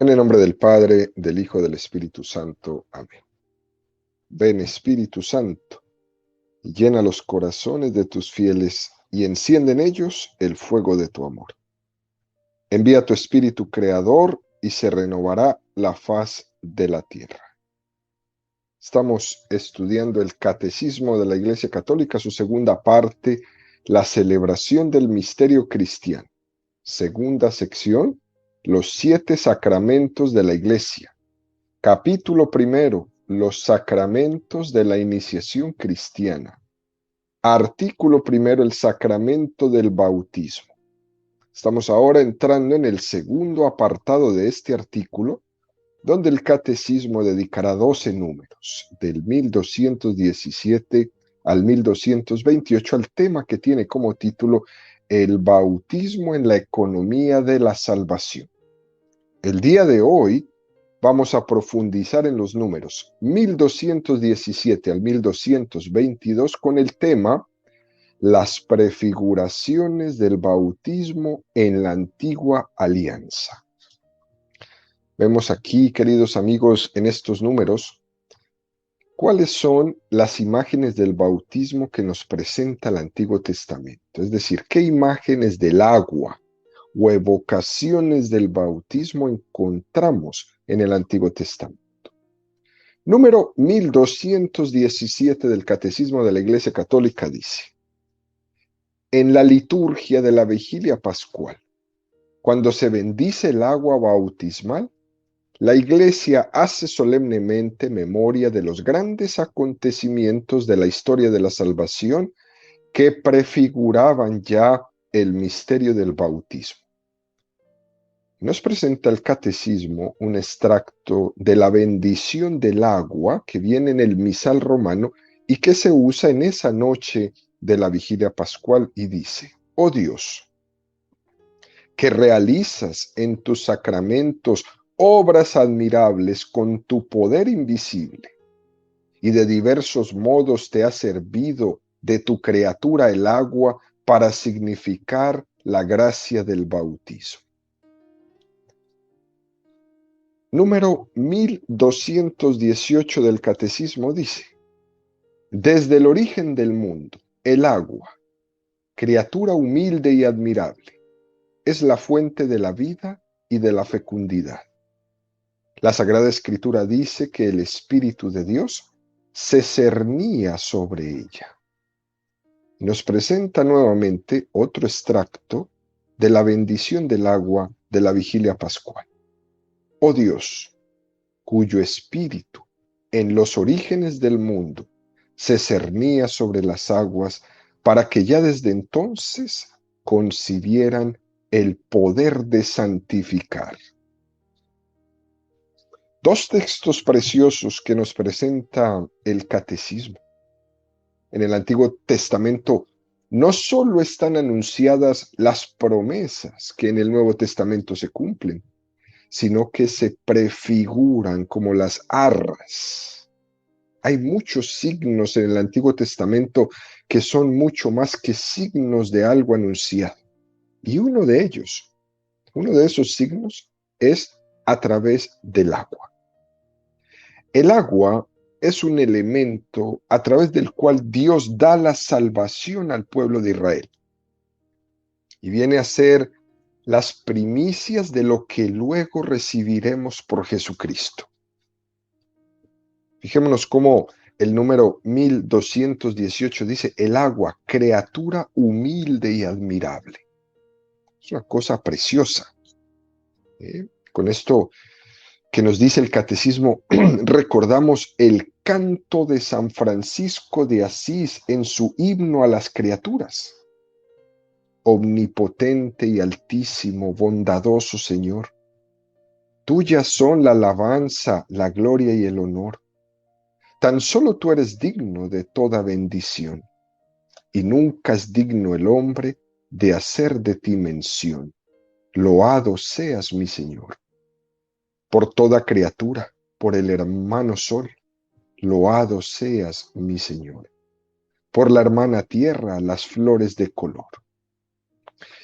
En el nombre del Padre, del Hijo, del Espíritu Santo. Amén. Ven, Espíritu Santo, y llena los corazones de tus fieles y enciende en ellos el fuego de tu amor. Envía tu Espíritu Creador y se renovará la faz de la tierra. Estamos estudiando el Catecismo de la Iglesia Católica, su segunda parte, la celebración del misterio cristiano. Segunda sección, los 7 sacramentos de la Iglesia. Capítulo primero, los sacramentos de la iniciación cristiana. Artículo primero, el sacramento del bautismo. Estamos ahora entrando en el segundo apartado de este artículo, donde el catecismo dedicará 12 números, del 1217 al 1228, al tema que tiene como título El bautismo en la economía de la salvación. El día de hoy vamos a profundizar en los números 1217 al 1222 con el tema Las prefiguraciones del bautismo en la antigua alianza. Vemos aquí, queridos amigos, en estos números, cuáles son las imágenes del bautismo que nos presenta el Antiguo Testamento. Es decir, qué imágenes del agua o evocaciones del bautismo encontramos en el Antiguo Testamento. Número 1217 del Catecismo de la Iglesia Católica dice: en la liturgia de la vigilia pascual, cuando se bendice el agua bautismal, la Iglesia hace solemnemente memoria de los grandes acontecimientos de la historia de la salvación que prefiguraban ya el misterio del bautismo. Nos presenta el Catecismo un extracto de la bendición del agua que viene en el misal romano y que se usa en esa noche de la vigilia pascual y dice: oh Dios, que realizas en tus sacramentos obras admirables con tu poder invisible, y de diversos modos te ha servido de tu criatura el agua para significar la gracia del bautismo. Número 1218 del Catecismo dice: desde el origen del mundo, el agua, criatura humilde y admirable, es la fuente de la vida y de la fecundidad. La Sagrada Escritura dice que el Espíritu de Dios se cernía sobre ella. Nos presenta nuevamente otro extracto de la bendición del agua de la vigilia pascual. Oh Dios, cuyo Espíritu en los orígenes del mundo se cernía sobre las aguas para que ya desde entonces concibieran el poder de santificar. Dos textos preciosos que nos presenta el Catecismo. En el Antiguo Testamento no solo están anunciadas las promesas que en el Nuevo Testamento se cumplen, sino que se prefiguran como las arras. Hay muchos signos en el Antiguo Testamento que son mucho más que signos de algo anunciado. Y uno de esos signos es a través del agua. El agua es un elemento a través del cual Dios da la salvación al pueblo de Israel. Y viene a ser las primicias de lo que luego recibiremos por Jesucristo. Fijémonos cómo el número 1218 dice: el agua, criatura humilde y admirable. Es una cosa preciosa. Con esto que nos dice el Catecismo, recordamos el canto de San Francisco de Asís en su himno a las criaturas. Omnipotente y altísimo, bondadoso Señor, tuyas son la alabanza, la gloria y el honor. Tan solo tú eres digno de toda bendición, y nunca es digno el hombre de hacer de ti mención. Loado seas, mi Señor. Por toda criatura, por el hermano sol, loado seas, mi Señor. Por la hermana tierra, las flores de color.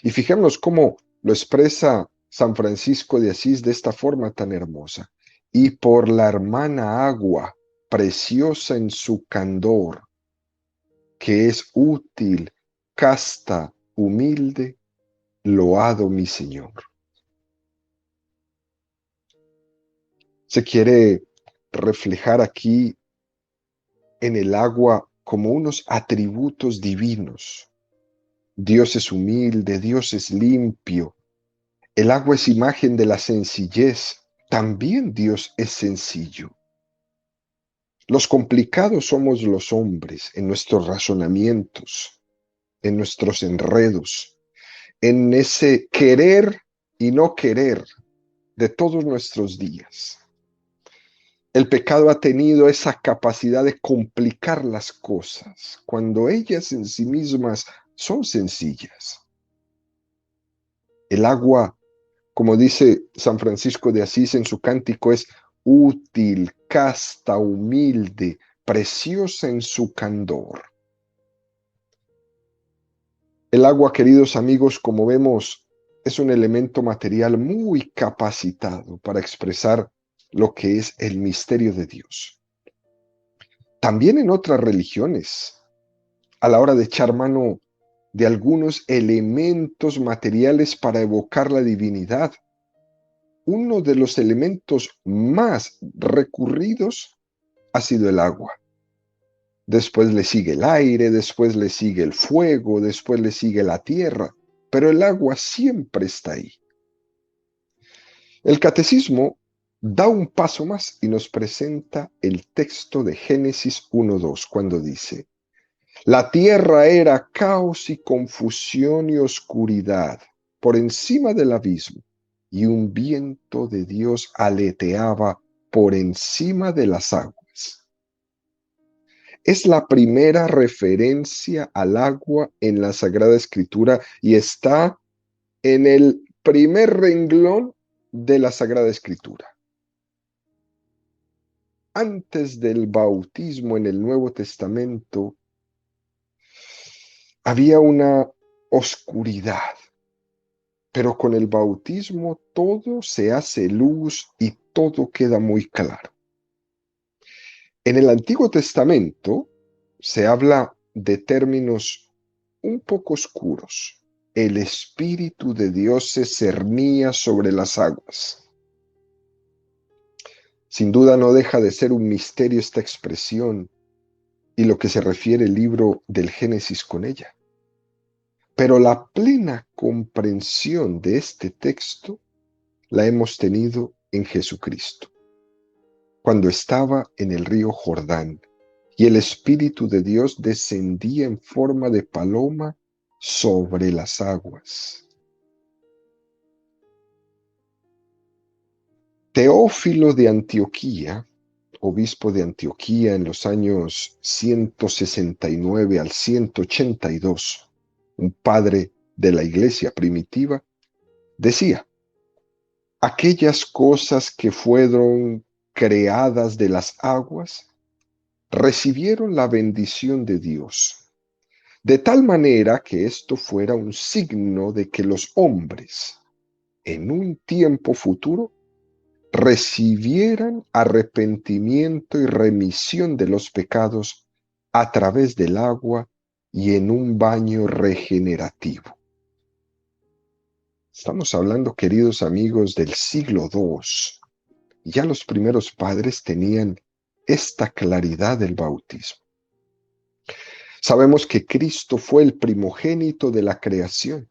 Y fijémonos cómo lo expresa San Francisco de Asís de esta forma tan hermosa: y por la hermana agua, preciosa en su candor, que es útil, casta, humilde, loado mi Señor. Se quiere reflejar aquí en el agua como unos atributos divinos. Dios es humilde, Dios es limpio. El agua es imagen de la sencillez. También Dios es sencillo. Los complicados somos los hombres en nuestros razonamientos, en nuestros enredos, en ese querer y no querer de todos nuestros días. El pecado ha tenido esa capacidad de complicar las cosas cuando ellas en sí mismas son sencillas. El agua, como dice San Francisco de Asís en su cántico, es útil, casta, humilde, preciosa en su candor. El agua, queridos amigos, como vemos, es un elemento material muy capacitado para expresar lo que es el misterio de Dios. También en otras religiones, a la hora de echar mano de algunos elementos materiales para evocar la divinidad, uno de los elementos más recurridos ha sido el agua. Después le sigue el aire, después le sigue el fuego, después le sigue la tierra, pero el agua siempre está ahí. El catecismo da un paso más y nos presenta el texto de Génesis 1:2, cuando dice: la tierra era caos y confusión y oscuridad por encima del abismo, y un viento de Dios aleteaba por encima de las aguas. Es la primera referencia al agua en la Sagrada Escritura y está en el primer renglón de la Sagrada Escritura. Antes del bautismo en el Nuevo Testamento, había una oscuridad, pero con el bautismo todo se hace luz y todo queda muy claro. En el Antiguo Testamento se habla de términos un poco oscuros. El Espíritu de Dios se cernía sobre las aguas. Sin duda no deja de ser un misterio esta expresión y lo que se refiere el libro del Génesis con ella. Pero la plena comprensión de este texto la hemos tenido en Jesucristo, cuando estaba en el río Jordán y el Espíritu de Dios descendía en forma de paloma sobre las aguas. Teófilo de Antioquía, obispo de Antioquía en los años 169 al 182, un padre de la iglesia primitiva, decía: aquellas cosas que fueron creadas de las aguas recibieron la bendición de Dios, de tal manera que esto fuera un signo de que los hombres, en un tiempo futuro, recibieran arrepentimiento y remisión de los pecados a través del agua y en un baño regenerativo. Estamos hablando, queridos amigos, del siglo II. Ya los primeros padres tenían esta claridad del bautismo. Sabemos que Cristo fue el primogénito de la creación,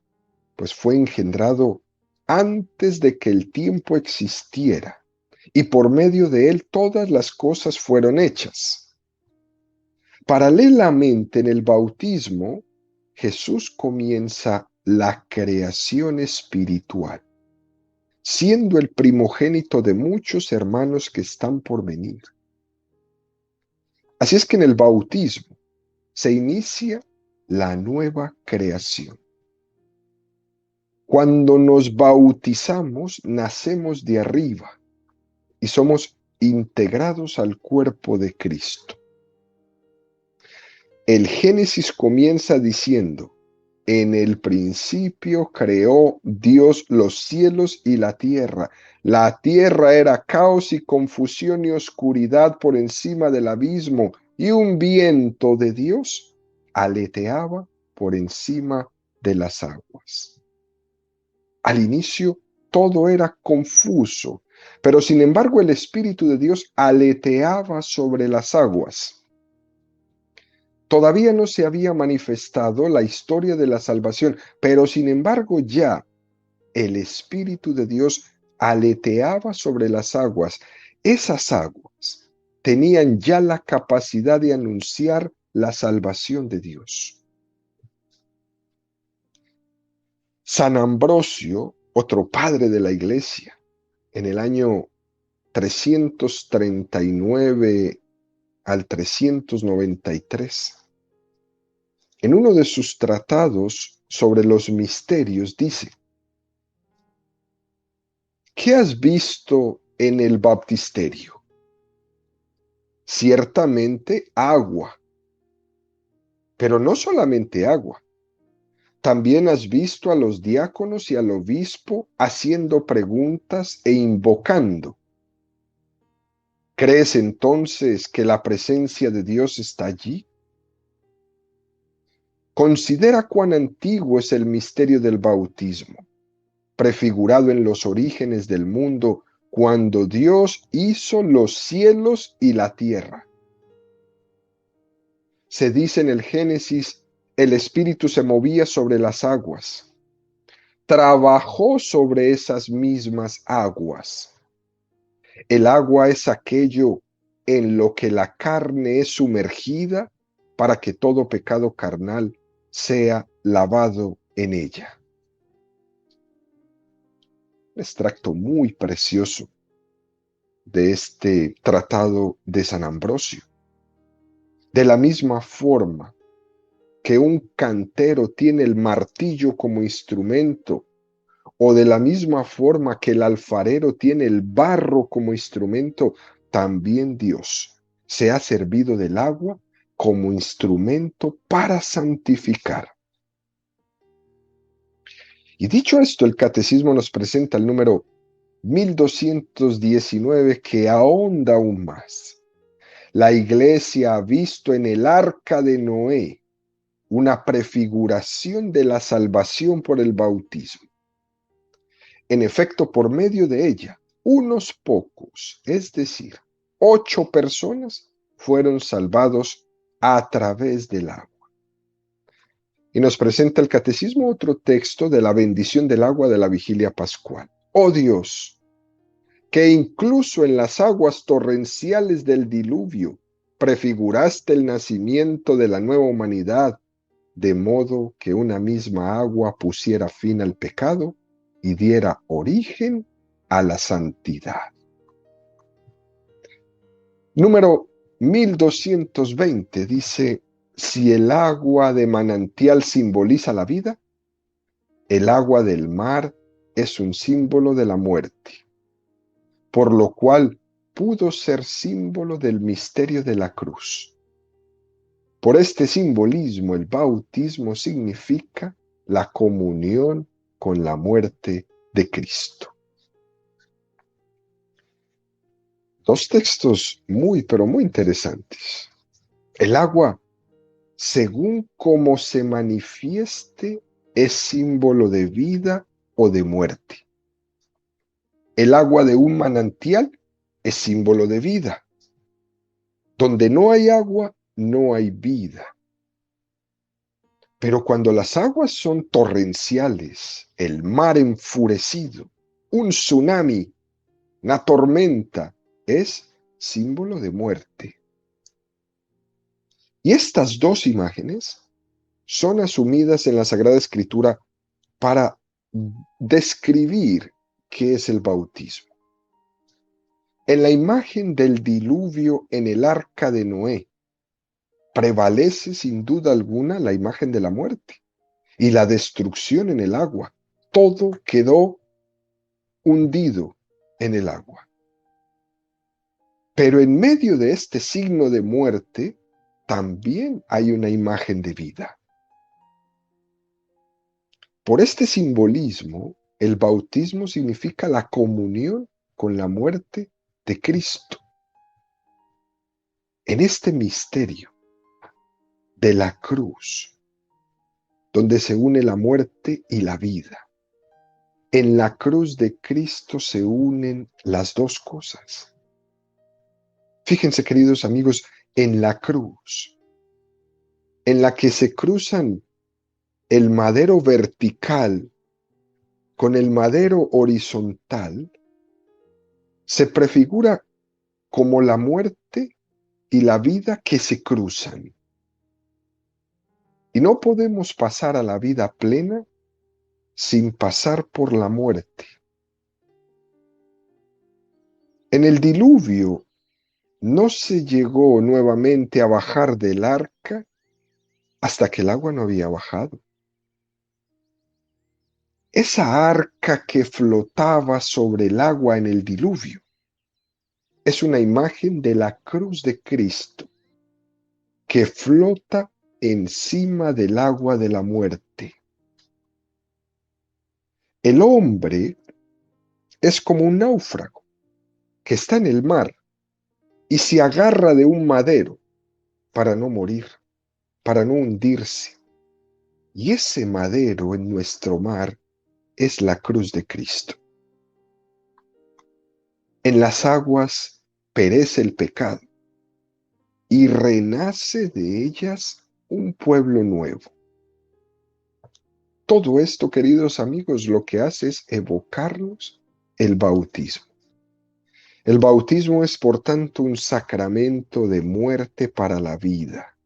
pues fue engendrado antes de que el tiempo existiera, y por medio de él todas las cosas fueron hechas. Paralelamente en el bautismo, Jesús comienza la creación espiritual, siendo el primogénito de muchos hermanos que están por venir. Así es que en el bautismo se inicia la nueva creación. Cuando nos bautizamos, nacemos de arriba y somos integrados al cuerpo de Cristo. El Génesis comienza diciendo: En el principio creó Dios los cielos y la tierra. La tierra era caos y confusión y oscuridad por encima del abismo, y un viento de Dios aleteaba por encima de las aguas. Al inicio todo era confuso, pero sin embargo el Espíritu de Dios aleteaba sobre las aguas. Todavía no se había manifestado la historia de la salvación, pero sin embargo ya el Espíritu de Dios aleteaba sobre las aguas. Esas aguas tenían ya la capacidad de anunciar la salvación de Dios. San Ambrosio, otro padre de la iglesia, en el año 339 al 393, en uno de sus tratados sobre los misterios dice: ¿qué has visto en el baptisterio? Ciertamente agua, pero no solamente agua. También has visto a los diáconos y al obispo haciendo preguntas e invocando. ¿Crees entonces que la presencia de Dios está allí? Considera cuán antiguo es el misterio del bautismo, prefigurado en los orígenes del mundo, cuando Dios hizo los cielos y la tierra. Se dice en el Génesis, el Espíritu se movía sobre las aguas. Trabajó sobre esas mismas aguas. El agua es aquello en lo que la carne es sumergida para que todo pecado carnal sea lavado en ella. Un extracto muy precioso de este tratado de San Ambrosio. De la misma forma que un cantero tiene el martillo como instrumento, o de la misma forma que el alfarero tiene el barro como instrumento, también Dios se ha servido del agua como instrumento para santificar. Y dicho esto, el Catecismo nos presenta el número 1219, que ahonda aún más. La Iglesia ha visto en el arca de Noé una prefiguración de la salvación por el bautismo. En efecto, por medio de ella, unos pocos, es decir, 8 personas, fueron salvados a través del agua. Y nos presenta el Catecismo otro texto de la bendición del agua de la vigilia pascual. Oh Dios, que incluso en las aguas torrenciales del diluvio prefiguraste el nacimiento de la nueva humanidad, de modo que una misma agua pusiera fin al pecado y diera origen a la santidad. Número 1220 dice: si el agua de manantial simboliza la vida, el agua del mar es un símbolo de la muerte, por lo cual pudo ser símbolo del misterio de la cruz. Por este simbolismo, el bautismo significa la comunión con la muerte de Cristo. Dos textos muy, pero muy interesantes. El agua, según cómo se manifieste, es símbolo de vida o de muerte. El agua de un manantial es símbolo de vida. Donde no hay agua, no hay vida. Pero cuando las aguas son torrenciales, el mar enfurecido, un tsunami, una tormenta, es símbolo de muerte. Y estas dos imágenes son asumidas en la Sagrada Escritura para describir qué es el bautismo. En la imagen del diluvio en el arca de Noé, prevalece sin duda alguna la imagen de la muerte y la destrucción en el agua. Todo quedó hundido en el agua. Pero en medio de este signo de muerte, también hay una imagen de vida. Por este simbolismo, el bautismo significa la comunión con la muerte de Cristo. En este misterio de la cruz, donde se une la muerte y la vida, en la cruz de Cristo se unen las dos cosas. Fíjense, queridos amigos, en la cruz, en la que se cruzan el madero vertical con el madero horizontal, se prefigura como la muerte y la vida que se cruzan. Y no podemos pasar a la vida plena sin pasar por la muerte. En el diluvio no se llegó nuevamente a bajar del arca hasta que el agua no había bajado. Esa arca que flotaba sobre el agua en el diluvio es una imagen de la cruz de Cristo que flota encima del agua de la muerte. El hombre es como un náufrago que está en el mar y se agarra de un madero para no morir, para no hundirse. Y ese madero en nuestro mar es la cruz de Cristo. En las aguas perece el pecado y renace de ellas un pueblo nuevo. Todo esto, queridos amigos, lo que hace es evocarnos el bautismo. El bautismo es, por tanto, un sacramento de muerte para la vida,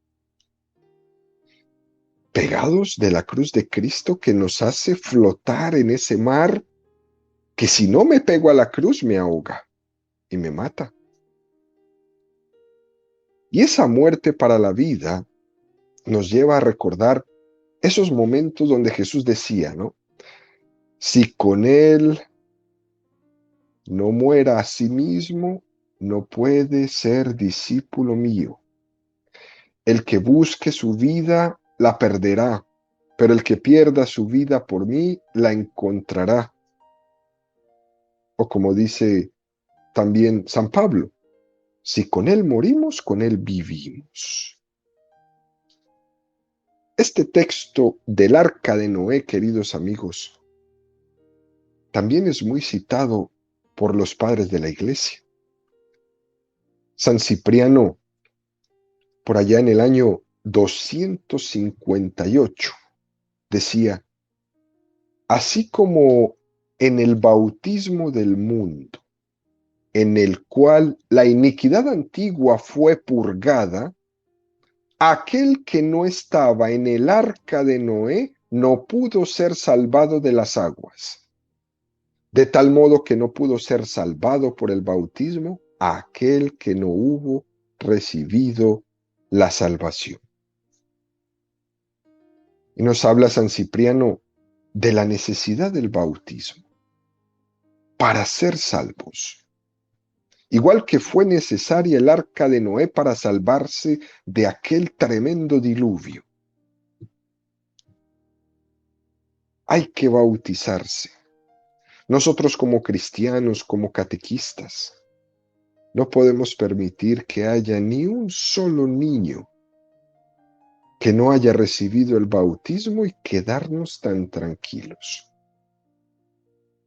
pegados de la cruz de Cristo que nos hace flotar en ese mar que si no me pego a la cruz me ahoga y me mata. Y esa muerte para la vida nos lleva a recordar esos momentos donde Jesús decía, ¿no? Si con él no muera a sí mismo, no puede ser discípulo mío. El que busque su vida, la perderá, pero el que pierda su vida por mí, la encontrará. O como dice también San Pablo, si con él morimos, con él vivimos. Este texto del Arca de Noé, queridos amigos, también es muy citado por los padres de la Iglesia. San Cipriano, por allá en el año 258, decía, así como en el bautismo del mundo, en el cual la iniquidad antigua fue purgada, aquel que no estaba en el arca de Noé no pudo ser salvado de las aguas, de tal modo que no pudo ser salvado por el bautismo aquel que no hubo recibido la salvación. Y nos habla San Cipriano de la necesidad del bautismo para ser salvos. Igual que fue necesaria el arca de Noé para salvarse de aquel tremendo diluvio. Hay que bautizarse. Nosotros como cristianos, como catequistas, no podemos permitir que haya ni un solo niño que no haya recibido el bautismo y quedarnos tan tranquilos.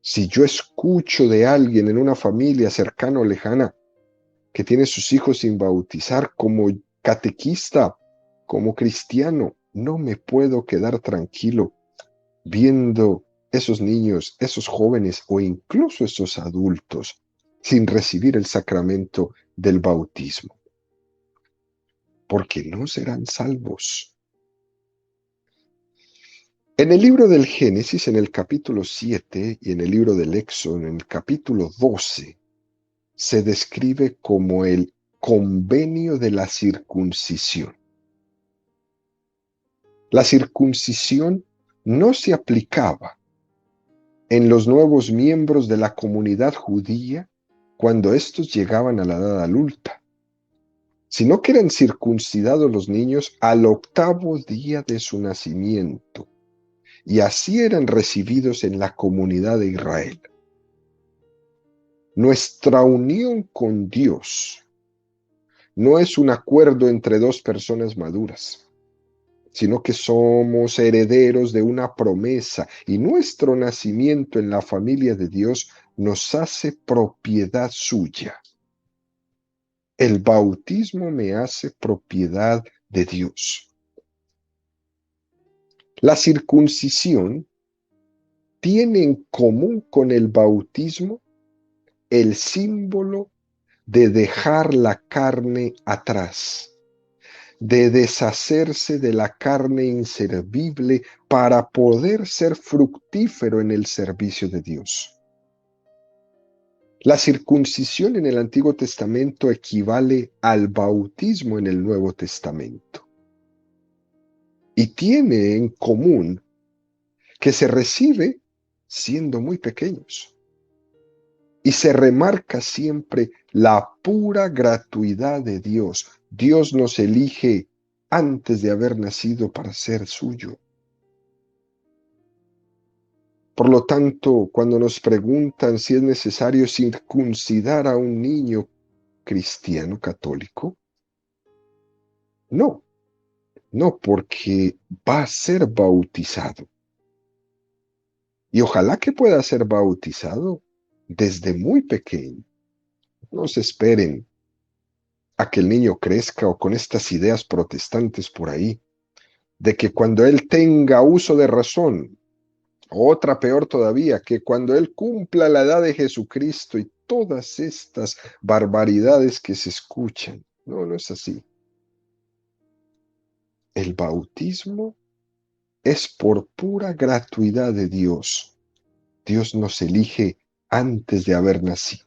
Si yo escucho de alguien en una familia cercana o lejana que tiene sus hijos sin bautizar, como catequista, como cristiano, no me puedo quedar tranquilo viendo esos niños, esos jóvenes o incluso esos adultos sin recibir el sacramento del bautismo, porque no serán salvos. En el libro del Génesis, en el capítulo 7, y en el libro del Éxodo, en el capítulo 12, se describe como el convenio de la circuncisión. La circuncisión no se aplicaba en los nuevos miembros de la comunidad judía cuando estos llegaban a la edad adulta, sino que eran circuncidados los niños al octavo día de su nacimiento. y así eran recibidos en la comunidad de Israel. Nuestra unión con Dios no es un acuerdo entre dos personas maduras, sino que somos herederos de una promesa y nuestro nacimiento en la familia de Dios nos hace propiedad suya. El bautismo me hace propiedad de Dios. La circuncisión tiene en común con el bautismo el símbolo de dejar la carne atrás, de deshacerse de la carne inservible para poder ser fructífero en el servicio de Dios. La circuncisión en el Antiguo Testamento equivale al bautismo en el Nuevo Testamento y tiene en común que se recibe siendo muy pequeños y se remarca siempre la pura gratuidad de Dios. Dios nos elige antes de haber nacido para ser suyo. Por lo tanto, cuando nos preguntan si es necesario circuncidar a un niño cristiano católico, no, no, porque va a ser bautizado. Y ojalá que pueda ser bautizado desde muy pequeño. No se esperen a que el niño crezca o con estas ideas protestantes por ahí, de que cuando él tenga uso de razón, o otra peor todavía, que cuando él cumpla la edad de Jesucristo y todas estas barbaridades que se escuchan. No, no es así. El bautismo es por pura gratuidad de Dios. Dios nos elige antes de haber nacido.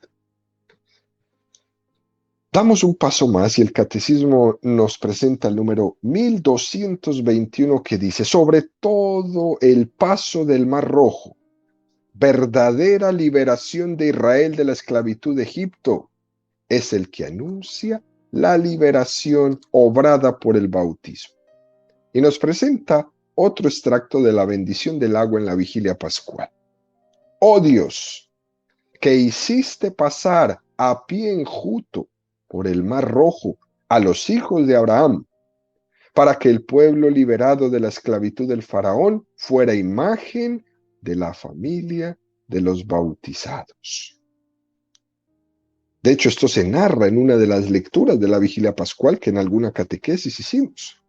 Damos un paso más y el catecismo nos presenta el número 1221 que dice, sobre todo el paso del Mar Rojo, verdadera liberación de Israel de la esclavitud de Egipto, es el que anuncia la liberación obrada por el bautismo. Y nos presenta otro extracto de la bendición del agua en la vigilia pascual. Oh Dios, que hiciste pasar a pie enjuto por el Mar Rojo a los hijos de Abraham, para que el pueblo liberado de la esclavitud del faraón fuera imagen de la familia de los bautizados. De hecho, esto se narra en una de las lecturas de la vigilia pascual que en alguna catequesis hicimos.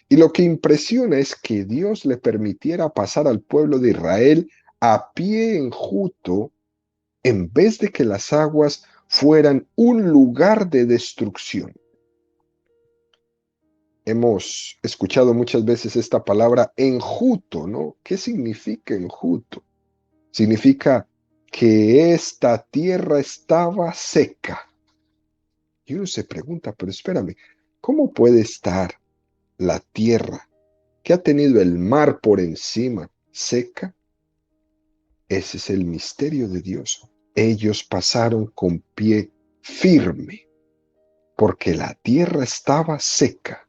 Y lo que impresiona es que Dios le permitiera pasar al pueblo de Israel a pie enjuto en vez de que las aguas fueran un lugar de destrucción. Hemos escuchado muchas veces esta palabra enjuto, ¿no? ¿Qué significa enjuto? Significa que esta tierra estaba seca. Y uno se pregunta, pero espérame, ¿cómo puede estar la tierra que ha tenido el mar por encima seca? Ese es el misterio de Dios. Ellos pasaron con pie firme, porque la tierra estaba seca.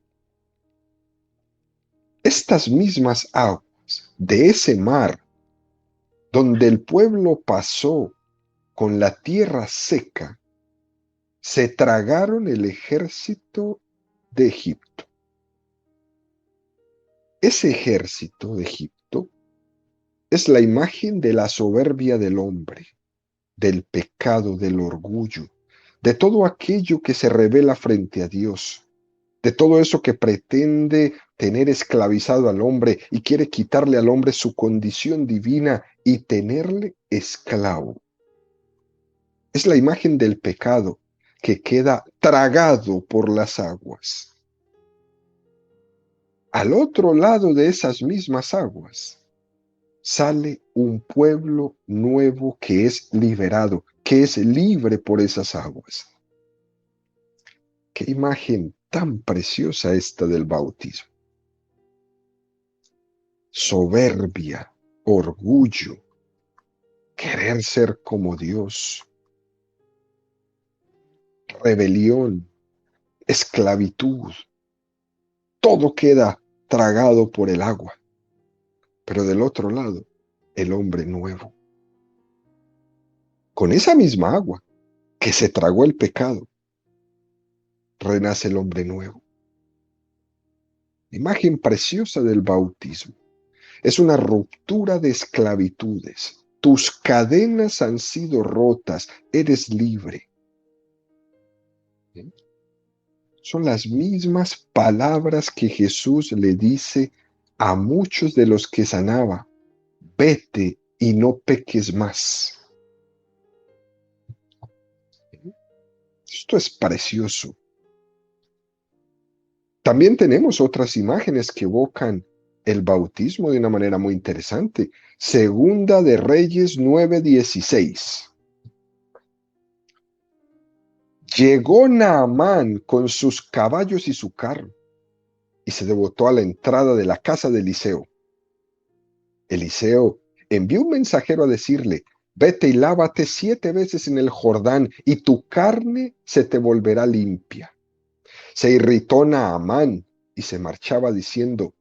Estas mismas aguas de ese mar, donde el pueblo pasó con la tierra seca, se tragaron el ejército de Egipto. Ese ejército de Egipto es la imagen de la soberbia del hombre, del pecado, del orgullo, de todo aquello que se revela frente a Dios, de todo eso que pretende tener esclavizado al hombre y quiere quitarle al hombre su condición divina y tenerle esclavo. Es la imagen del pecado que queda tragado por las aguas. Al otro lado de esas mismas aguas sale un pueblo nuevo que es liberado, que es libre por esas aguas. Qué imagen tan preciosa esta del bautismo. Soberbia, orgullo, querer ser como Dios, rebelión, esclavitud, todo queda tragado por el agua. pero del otro lado, el hombre nuevo. Con esa misma agua que se tragó el pecado, renace el hombre nuevo. Imagen preciosa del bautismo. Es una ruptura de esclavitudes. Tus cadenas han sido rotas, eres libre. ¿Sí? Son las mismas palabras que Jesús le dice a muchos de los que sanaba. Vete y no peques más. Esto es precioso. También tenemos otras imágenes que evocan el bautismo de una manera muy interesante. Segunda de Reyes 9:16. Llegó Naamán con sus caballos y su carro y se devotó a la entrada de la casa de Eliseo. Eliseo envió un mensajero a decirle: vete y lávate 7 veces en el Jordán y tu carne se te volverá limpia. Se irritó Naamán y se marchaba diciendo: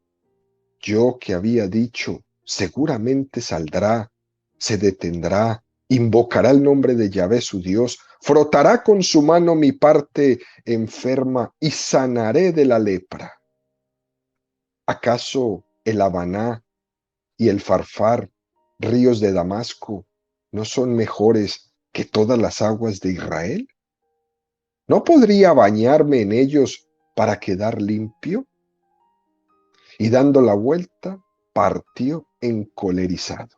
yo que había dicho, seguramente saldrá, se detendrá, invocará el nombre de Yahvé su Dios, frotará con su mano mi parte enferma y sanaré de la lepra. ¿Acaso el Habaná y el Farfar, ríos de Damasco, no son mejores que todas las aguas de Israel? ¿No podría bañarme en ellos para quedar limpio? Y dando la vuelta, partió encolerizado.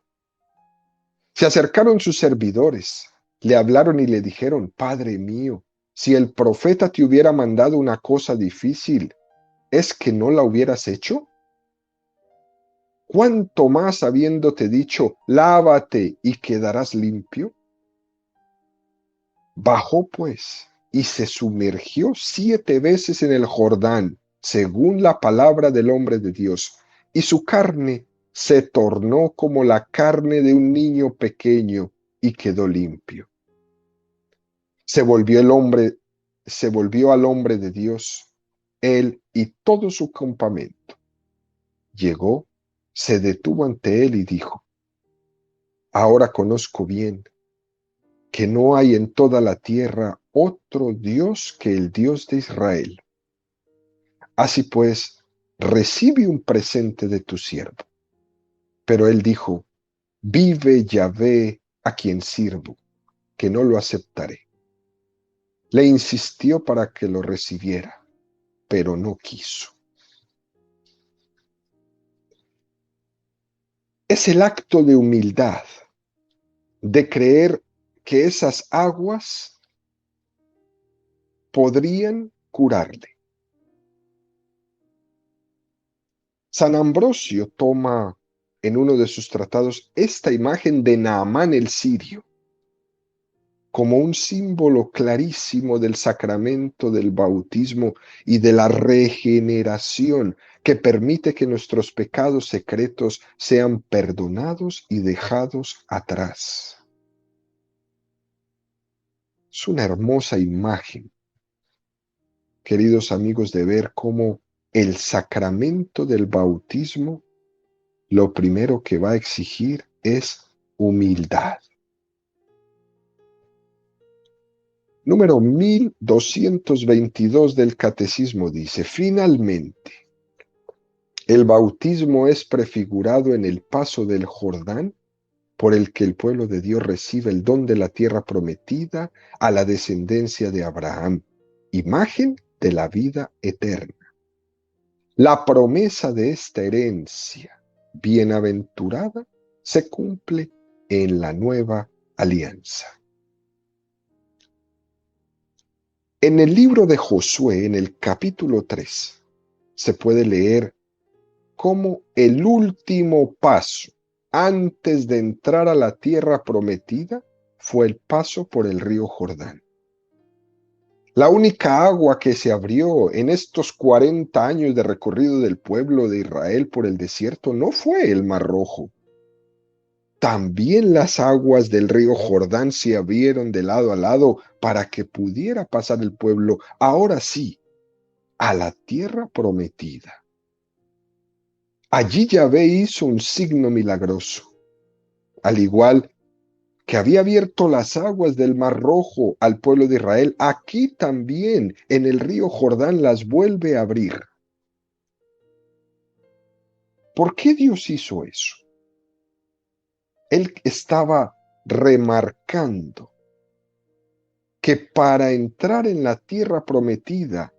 Se acercaron sus servidores, le hablaron y le dijeron: Padre mío, si el profeta te hubiera mandado una cosa difícil, ¿es que no la hubieras hecho? ¿Cuánto más habiéndote dicho, lávate y quedarás limpio? Bajó pues y se sumergió 7 veces en el Jordán, según la palabra del hombre de Dios, y su carne se tornó como la carne de un niño pequeño y quedó limpio. Se volvió el hombre, se volvió al hombre de Dios, él y todo su campamento. Llegó, se detuvo ante él y dijo: ahora conozco bien que no hay en toda la tierra otro Dios que el Dios de Israel. Así pues, recibe un presente de tu siervo. Pero él dijo: vive Yahvé a quien sirvo, que no lo aceptaré. Le insistió para que lo recibiera, pero no quiso. Es el acto de humildad, de creer que esas aguas podrían curarle. San Ambrosio toma en uno de sus tratados esta imagen de Naamán el sirio como un símbolo clarísimo del sacramento del bautismo y de la regeneración que permite que nuestros pecados secretos sean perdonados y dejados atrás. Es una hermosa imagen, queridos amigos, de ver cómo el sacramento del bautismo lo primero que va a exigir es humildad. Número 1222 del Catecismo dice: finalmente, el bautismo es prefigurado en el paso del Jordán por el que el pueblo de Dios recibe el don de la tierra prometida a la descendencia de Abraham, imagen de la vida eterna. La promesa de esta herencia bienaventurada se cumple en la nueva alianza. En el libro de Josué, en el capítulo 3, se puede leer cómo el último paso antes de entrar a la tierra prometida fue el paso por el río Jordán. La única agua que se abrió en estos 40 años de recorrido del pueblo de Israel por el desierto no fue el Mar Rojo. También las aguas del río Jordán se abrieron de lado a lado para que pudiera pasar el pueblo, ahora sí, a la tierra prometida. Allí Yahvé hizo un signo milagroso, al igual que había abierto las aguas del Mar Rojo al pueblo de Israel, aquí también en el río Jordán las vuelve a abrir. ¿Por qué Dios hizo eso? Él estaba remarcando que para entrar en la tierra prometida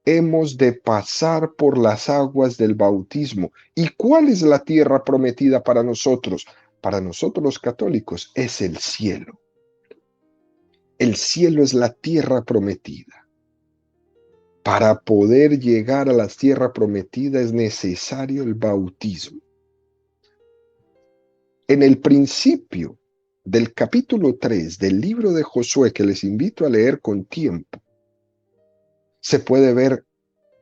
hemos de pasar por las aguas del bautismo. ¿Y cuál es la tierra prometida para nosotros? Para nosotros los católicos es el cielo. El cielo es la tierra prometida. Para poder llegar a la tierra prometida es necesario el bautismo. En el principio del capítulo 3 del libro de Josué, que les invito a leer con tiempo, se puede ver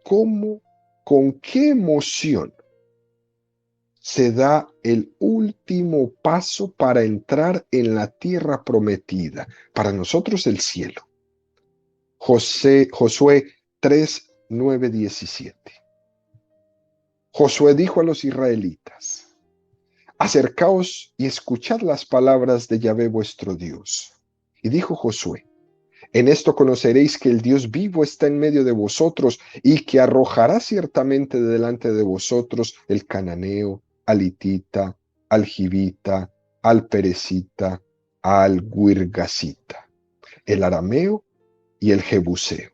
cómo, con qué emoción se da el último paso para entrar en la tierra prometida, para nosotros el cielo. Josué 3, 9, 17. Josué dijo a los israelitas: acercaos y escuchad las palabras de Yahvé vuestro Dios. Y dijo Josué: en esto conoceréis que el Dios vivo está en medio de vosotros y que arrojará ciertamente de delante de vosotros el cananeo, al hitita, al jibita, al perecita, al guirgasita, el arameo y el jebuseo.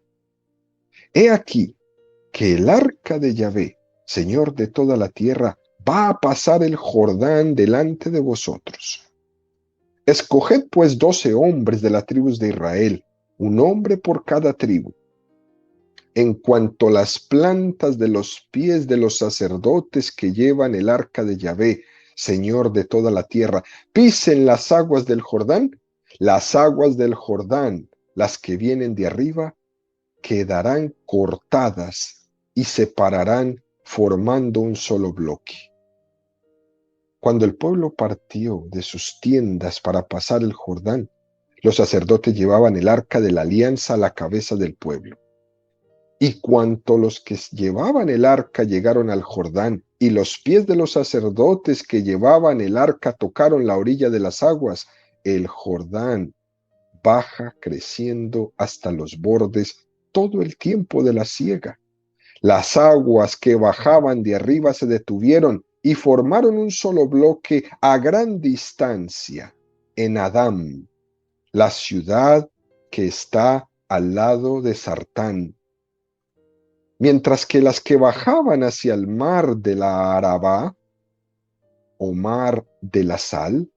He aquí que el arca de Yahvé, Señor de toda la tierra, va a pasar el Jordán delante de vosotros. Escoged pues 12 hombres de las tribus de Israel, un hombre por cada tribu. En cuanto a las plantas de los pies de los sacerdotes que llevan el arca de Yahvé, Señor de toda la tierra, pisen las aguas del Jordán, las aguas del Jordán, las que vienen de arriba, quedarán cortadas y se pararán formando un solo bloque. Cuando el pueblo partió de sus tiendas para pasar el Jordán, los sacerdotes llevaban el arca de la alianza a la cabeza del pueblo. Y cuanto los que llevaban el arca llegaron al Jordán, y los pies de los sacerdotes que llevaban el arca tocaron la orilla de las aguas, el Jordán baja creciendo hasta los bordes todo el tiempo de la siega. Las aguas que bajaban de arriba se detuvieron y formaron un solo bloque a gran distancia en Adám, la ciudad que está al lado de Sartán, mientras que las que bajaban hacia el mar de la Arabá o mar de la Sal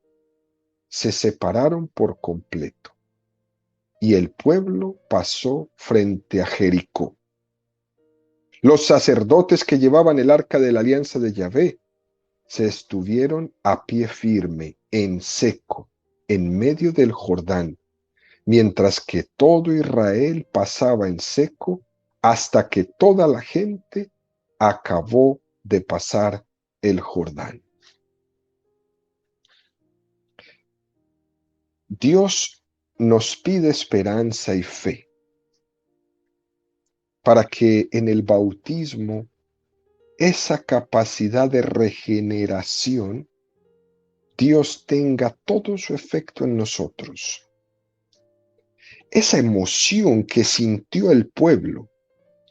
se separaron por completo, y el pueblo pasó frente a Jericó. Los sacerdotes que llevaban el arca de la alianza de Yahvé se estuvieron a pie firme, en seco, en medio del Jordán, mientras que todo Israel pasaba en seco hasta que toda la gente acabó de pasar el Jordán. Dios nos pide esperanza y fe para que en el bautismo esa capacidad de regeneración Dios tenga todo su efecto en nosotros. Esa emoción que sintió el pueblo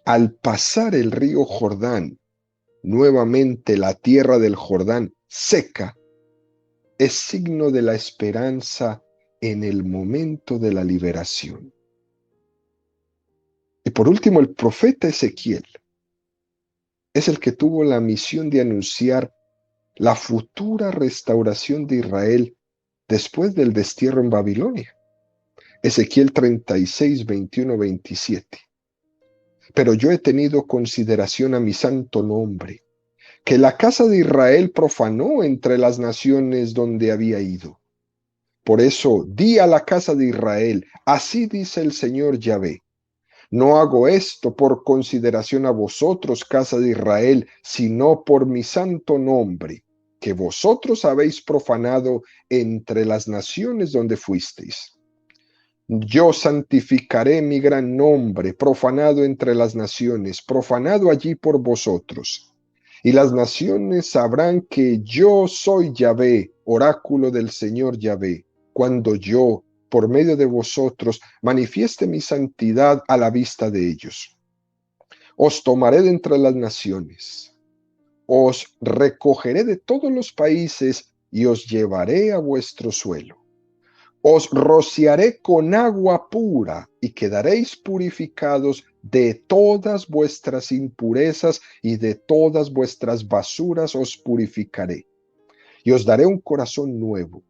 al pasar el río Jordán, nuevamente la tierra del Jordán seca, es signo de la esperanza en el momento de la liberación. Y por último, el profeta Ezequiel es el que tuvo la misión de anunciar la futura restauración de Israel después del destierro en Babilonia. Ezequiel 36, 21, 27. Pero yo he tenido consideración a mi santo nombre, que la casa de Israel profanó entre las naciones donde había ido. Por eso di a la casa de Israel, así dice el Señor Yahvé: no hago esto por consideración a vosotros, casa de Israel, sino por mi santo nombre, que vosotros habéis profanado entre las naciones donde fuisteis. Yo santificaré mi gran nombre, profanado entre las naciones, profanado allí por vosotros. Y las naciones sabrán que yo soy Yahvé, oráculo del Señor Yahvé, cuando yo, por medio de vosotros, manifieste mi santidad a la vista de ellos. Os tomaré de entre las naciones, os recogeré de todos los países y os llevaré a vuestro suelo. Os rociaré con agua pura y quedaréis purificados de todas vuestras impurezas y de todas vuestras basuras os purificaré. Y os daré un corazón nuevo.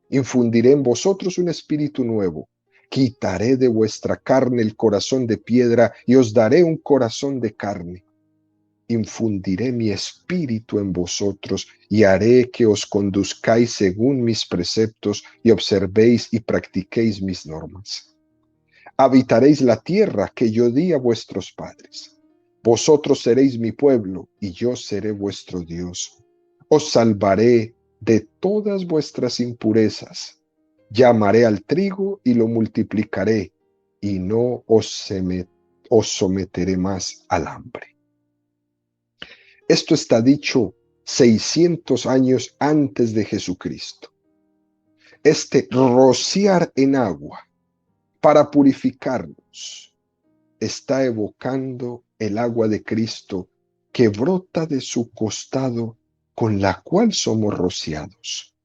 Infundiré en vosotros un espíritu nuevo. Quitaré de vuestra carne el corazón de piedra y os daré un corazón de carne. Infundiré mi espíritu en vosotros y haré que os conduzcáis según mis preceptos y observéis y practiquéis mis normas. Habitaréis la tierra que yo di a vuestros padres. Vosotros seréis mi pueblo y yo seré vuestro Dios. Os salvaré de todas vuestras impurezas. Llamaré al trigo y lo multiplicaré y no os someteré más al hambre. Esto está dicho 600 años antes de Jesucristo. Este rociar en agua para purificarnos está evocando el agua de Cristo que brota de su costado, con la cual somos rociados.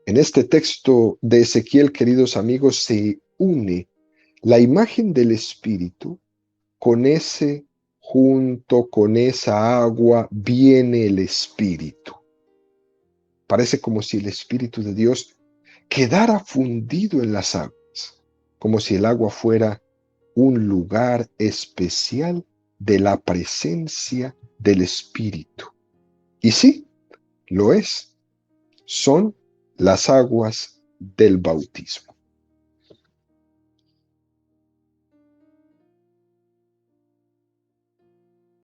En este texto de Ezequiel, queridos amigos, se une la imagen del Espíritu con ese. Junto con esa agua viene el Espíritu. Parece como si el Espíritu de Dios quedara fundido en las aguas, como si el agua fuera un lugar especial de la presencia del Espíritu. Y sí, lo es. Son las aguas del bautismo.